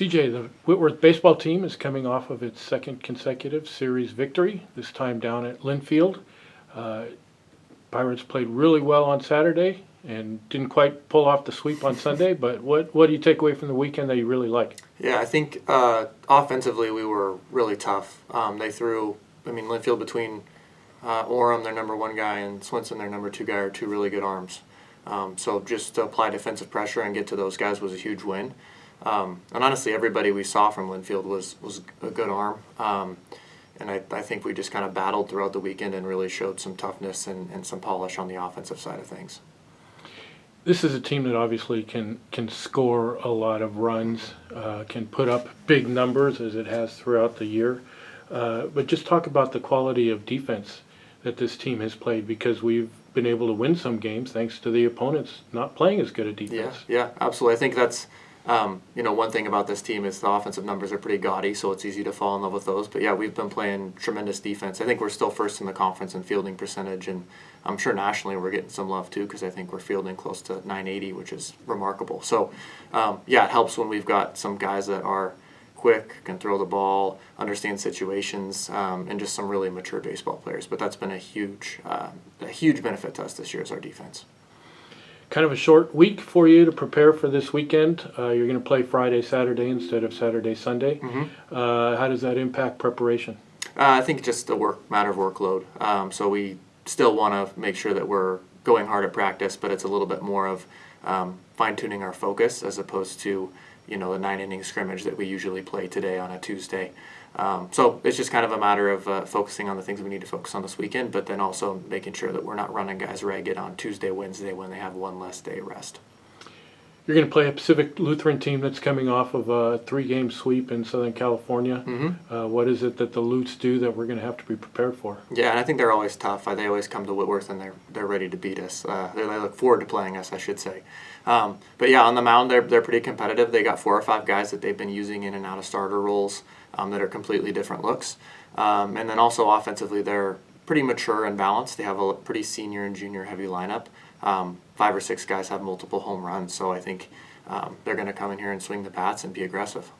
CJ, the Whitworth baseball team is coming off of its second consecutive series victory, this time down at Linfield. Uh, Pirates played really well on Saturday and didn't quite pull off the sweep on Sunday, but what do you take away from the weekend that you really like? Yeah, I think offensively we were really tough. They threw, Linfield between Orem, their number one guy, and Swinson, their number two guy, are two really good arms. So just to apply defensive pressure and get to those guys was a huge win. And honestly, everybody we saw from Linfield was a good arm. And I think we just kind of battled throughout the weekend and really showed some toughness and some polish on the offensive side of things. This is a team that obviously can score a lot of runs, can put up big numbers as it has throughout the year. But just talk about the quality of defense that this team has played, because we've been able to win some games thanks to the opponents not playing as good a defense. Yeah, absolutely. I think that's one thing about this team is the offensive numbers are pretty gaudy, so it's easy to fall in love with those. But yeah, we've been playing tremendous defense. I think we're still first in the conference in fielding percentage, and I'm sure nationally we're getting some love too, because I think we're fielding close to 980, which is remarkable. So yeah, it helps when we've got some guys that are quick, can throw the ball, understand situations, and just some really mature baseball players. But that's been a huge benefit to us this year is our defense. Kind of a short week for you to prepare for this weekend. You're going to play Friday, Saturday instead of Saturday, Sunday. Mm-hmm. How does that impact preparation? I think just a matter of workload. So we still want to make sure that we're going hard at practice, but it's a little bit more of fine-tuning our focus as opposed to the 9-inning scrimmage that we usually play today on a Tuesday. So it's just kind of a matter of focusing on the things we need to focus on this weekend, but then also making sure that we're not running guys ragged on Tuesday, Wednesday when they have one less day rest. You're going to play a Pacific Lutheran team that's coming off of a 3-game sweep in Southern California. Mm-hmm. What is it that the Lutes do that we're going to have to be prepared for? Yeah, and I think they're always tough. They always come to Whitworth and they're ready to beat us. They look forward to playing us, I should say. But yeah, on the mound they're pretty competitive. They got 4 or 5 guys that they've been using in and out of starter roles that are completely different looks. And then also offensively, they're pretty mature and balanced. They have a pretty senior and junior heavy lineup. 5 or 6 guys have multiple home runs, so I think they're going to come in here and swing the bats and be aggressive.